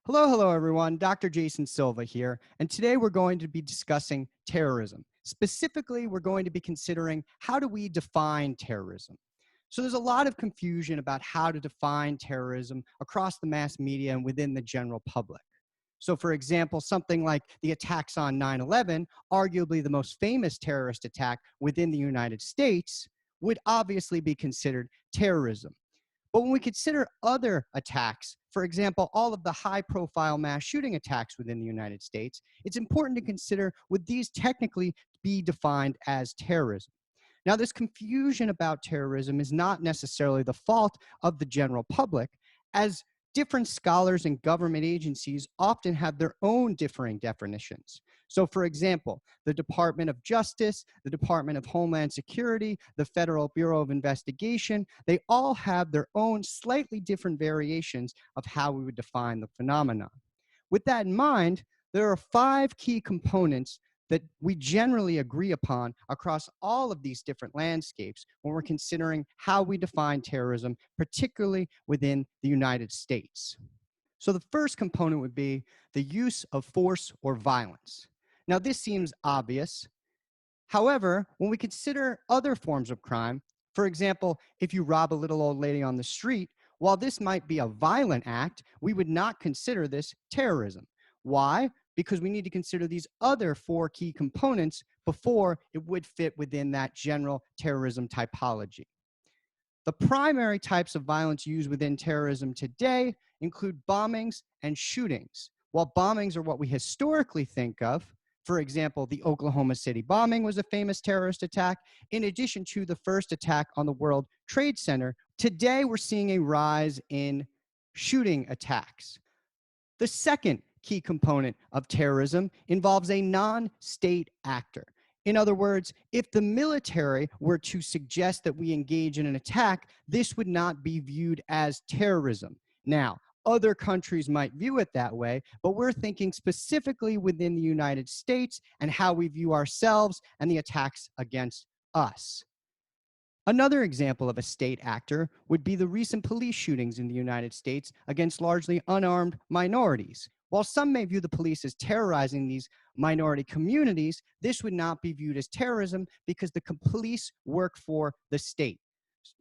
Hello, everyone. Dr. Jason Silva here, and today we're going to be discussing terrorism. Specifically, we're going to be considering how do we define terrorism. So there's a lot of confusion about how to define terrorism across the mass media and within the general public. So, for example, something like the attacks on 9/11, arguably the most famous terrorist attack within the United States, would obviously be considered terrorism. But when we consider other attacks, for example, all of the high profile mass shooting attacks within the United States, it's important to consider would these technically be defined as terrorism? Now, this confusion about terrorism is not necessarily the fault of the general public, as different scholars and government agencies often have their own differing definitions. So, for example, the Department of Justice, the Department of Homeland Security, the Federal Bureau of Investigation, they all have their own slightly different variations of how we would define the phenomenon. With that in mind, there are 5 key components that we generally agree upon across all of these different landscapes when we're considering how we define terrorism, particularly within the United States. So the first component would be the use of force or violence. Now, this seems obvious. However, when we consider other forms of crime, for example, if you rob a little old lady on the street, while this might be a violent act, we would not consider this terrorism. Why? Because we need to consider these other 4 key components before it would fit within that general terrorism typology. The primary types of violence used within terrorism today include bombings and shootings. While bombings are what we historically think of, for example, the Oklahoma City bombing was a famous terrorist attack, in addition to the first attack on the World Trade Center. Today, we're seeing a rise in shooting attacks. The second key component of terrorism involves a non-state actor. In other words, if the military were to suggest that we engage in an attack, this would not be viewed as terrorism. Now, other countries might view it that way, but we're thinking specifically within the United States and how we view ourselves and the attacks against us. Another example of a state actor would be the recent police shootings in the United States against largely unarmed minorities. While some may view the police as terrorizing these minority communities, this would not be viewed as terrorism because the police work for the state.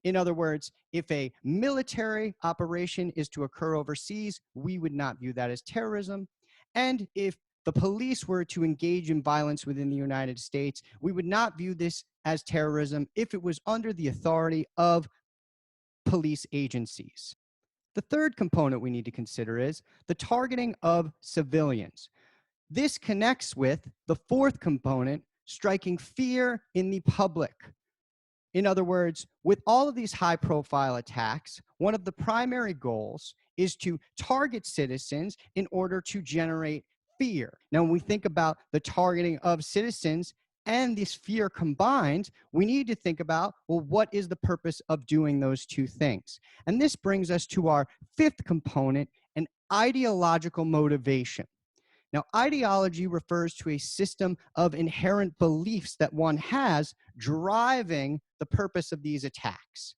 In other words, if a military operation is to occur overseas, we would not view that as terrorism. And if the police were to engage in violence within the United States, we would not view this as terrorism if it was under the authority of police agencies. The third component we need to consider is the targeting of civilians. This connects with the fourth component, striking fear in the public. In other words, with all of these high-profile attacks, one of the primary goals is to target citizens in order to generate fear. Now, when we think about the targeting of citizens and this fear combined, we need to think about, well, what is the purpose of doing those two things? And this brings us to our fifth component, an ideological motivation. Now, ideology refers to a system of inherent beliefs that one has driving the purpose of these attacks.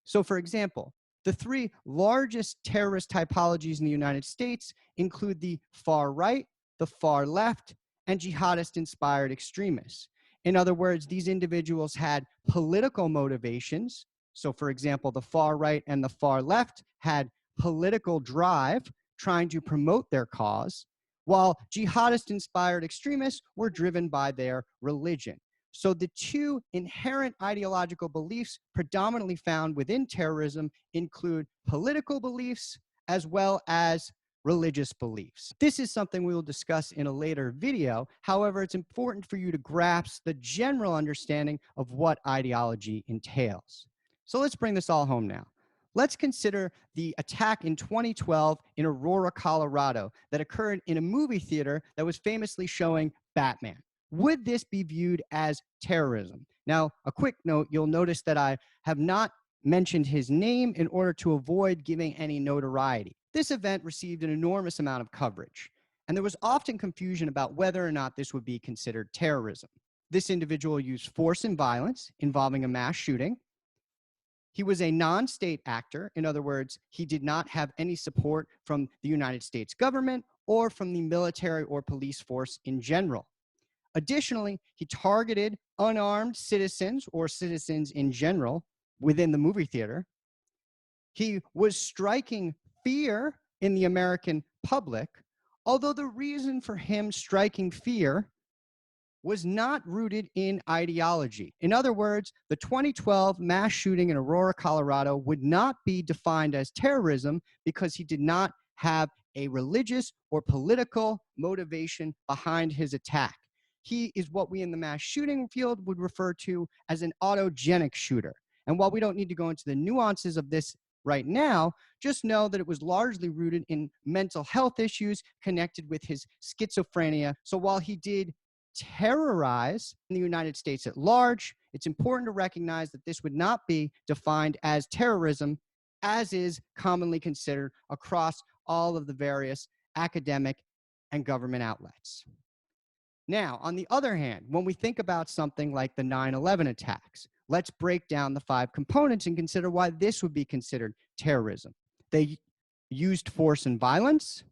So, for example, the 3 largest terrorist typologies in the United States include the far right, the far left, and jihadist-inspired extremists. In other words, these individuals had political motivations. So, for example, the far right and the far left had political drive trying to promote their cause, while jihadist-inspired extremists were driven by their religion. So the 2 inherent ideological beliefs predominantly found within terrorism include political beliefs as well as religious beliefs. This is something we will discuss in a later video. However, it's important for you to grasp the general understanding of what ideology entails. So let's bring this all home now. Let's consider the attack in 2012 in Aurora, Colorado, that occurred in a movie theater that was famously showing Batman. Would this be viewed as terrorism? Now, a quick note, you'll notice that I have not mentioned his name in order to avoid giving any notoriety. This event received an enormous amount of coverage, and there was often confusion about whether or not this would be considered terrorism. This individual used force and violence involving a mass shooting. He was a non-state actor. In other words, he did not have any support from the United States government or from the military or police force in general. Additionally, he targeted unarmed citizens or citizens in general within the movie theater. He was striking fear in the American public, although the reason for him striking fear was not rooted in ideology. In other words, the 2012 mass shooting in Aurora, Colorado would not be defined as terrorism because he did not have a religious or political motivation behind his attack. He is what we in the mass shooting field would refer to as an autogenic shooter. And while we don't need to go into the nuances of this right now, just know that it was largely rooted in mental health issues connected with his schizophrenia. So while he did terrorize the United States at large, it's important to recognize that this would not be defined as terrorism, as is commonly considered across all of the various academic and government outlets. Now, on the other hand, when we think about something like the 9/11 attacks, let's break down the 5 components and consider why this would be considered terrorism. They used force and violence.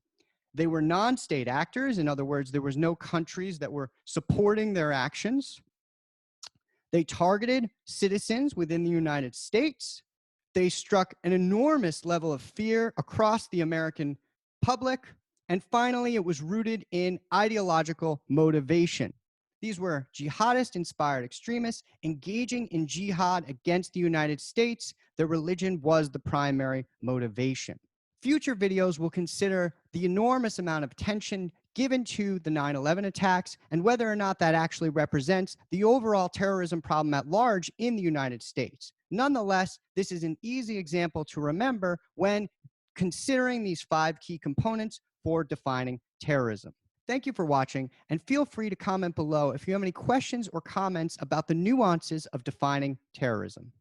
They were non-state actors. In other words, there was no countries that were supporting their actions. They targeted citizens within the United States. They struck an enormous level of fear across the American public. And finally, it was rooted in ideological motivation. These were jihadist-inspired extremists engaging in jihad against the United States. Their religion was the primary motivation. Future videos will consider the enormous amount of attention given to the 9/11 attacks and whether or not that actually represents the overall terrorism problem at large in the United States. Nonetheless, this is an easy example to remember when considering these 5 key components for defining terrorism. Thank you for watching, and feel free to comment below if you have any questions or comments about the nuances of defining terrorism.